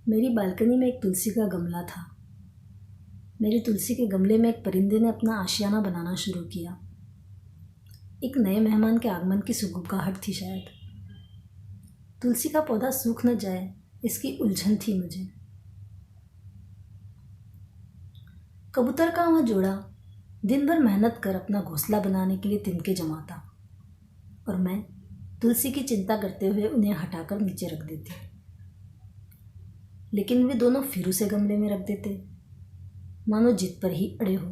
मेरी बालकनी में एक तुलसी का गमला था। मेरी तुलसी के गमले में एक परिंदे ने अपना आशियाना बनाना शुरू किया। एक नए मेहमान के आगमन की सुगबुगाहट थी शायद। तुलसी का पौधा सूख न जाए इसकी उलझन थी मुझे। कबूतर का वह जोड़ा दिन भर मेहनत कर अपना घोंसला बनाने के लिए तिनके जमाता और मैं तुलसी की चिंता करते हुए उन्हें हटाकर नीचे रख देती, लेकिन वे दोनों फिर उसे गमले में रख देते मानो जिद पर ही अड़े हो।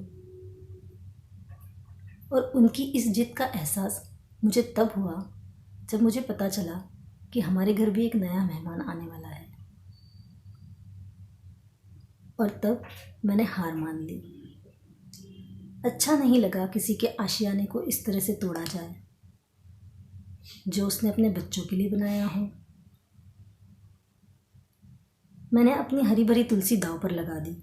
और उनकी इस जिद का एहसास मुझे तब हुआ जब मुझे पता चला कि हमारे घर भी एक नया मेहमान आने वाला है। और तब मैंने हार मान ली। अच्छा नहीं लगा किसी के आशियाने को इस तरह से तोड़ा जाए जो उसने अपने बच्चों के लिए बनाया हो। मैंने अपनी हरी भरी तुलसी दांव पर लगा दी।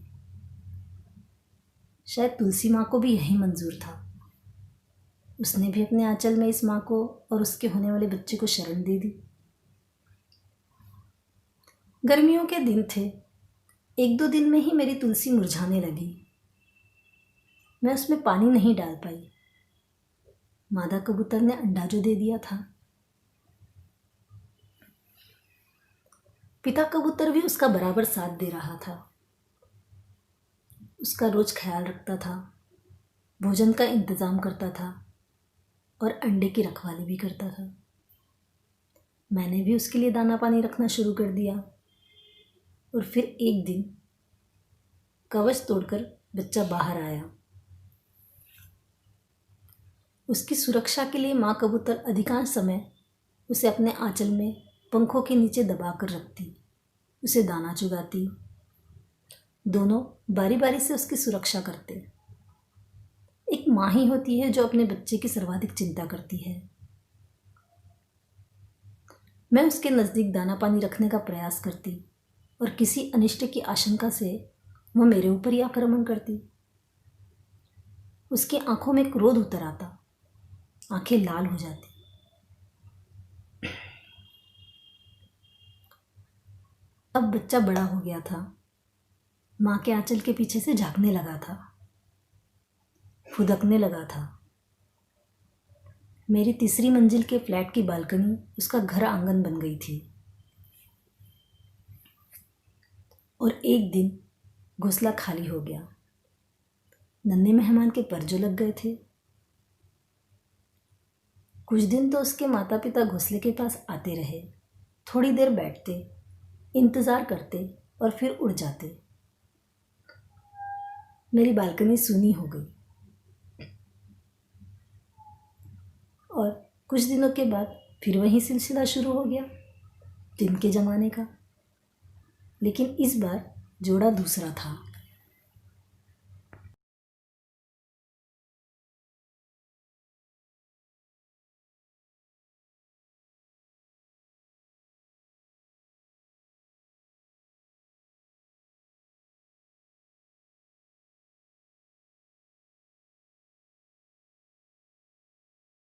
शायद तुलसी माँ को भी यही मंजूर था। उसने भी अपने आंचल में इस माँ को और उसके होने वाले बच्चे को शरण दे दी। गर्मियों के दिन थे। एक दो दिन में ही मेरी तुलसी मुरझाने लगी। मैं उसमें पानी नहीं डाल पाई। मादा कबूतर ने अंडा जो दे दिया था, पिता कबूतर भी उसका बराबर साथ दे रहा था। उसका रोज ख्याल रखता था, भोजन का इंतज़ाम करता था और अंडे की रखवाली भी करता था। मैंने भी उसके लिए दाना पानी रखना शुरू कर दिया। और फिर एक दिन कवच तोड़कर बच्चा बाहर आया। उसकी सुरक्षा के लिए माँ कबूतर अधिकांश समय उसे अपने आंचल में पंखों के नीचे दबा कर रखती, उसे दाना चुगाती। दोनों बारी बारी से उसकी सुरक्षा करते। एक माँ ही होती है जो अपने बच्चे की सर्वाधिक चिंता करती है। मैं उसके नज़दीक दाना पानी रखने का प्रयास करती और किसी अनिष्ट की आशंका से वह मेरे ऊपर ही आक्रमण करती। उसकी आंखों में क्रोध उतर आता, आंखें लाल हो जाती। अब बच्चा बड़ा हो गया था। माँ के आंचल के पीछे से झांकने लगा था, फुदकने लगा था। मेरी तीसरी मंजिल के फ्लैट की बालकनी उसका घर आंगन बन गई थी। और एक दिन घोंसला खाली हो गया। नन्हे मेहमान के पर जो लग गए थे। कुछ दिन तो उसके माता पिता घोंसले के पास आते रहे, थोड़ी देर बैठते, इंतज़ार करते और फिर उड़ जाते। मेरी बालकनी सूनी हो गई। और कुछ दिनों के बाद फिर वही सिलसिला शुरू हो गया, तिनके जमाने का। लेकिन इस बार जोड़ा दूसरा था।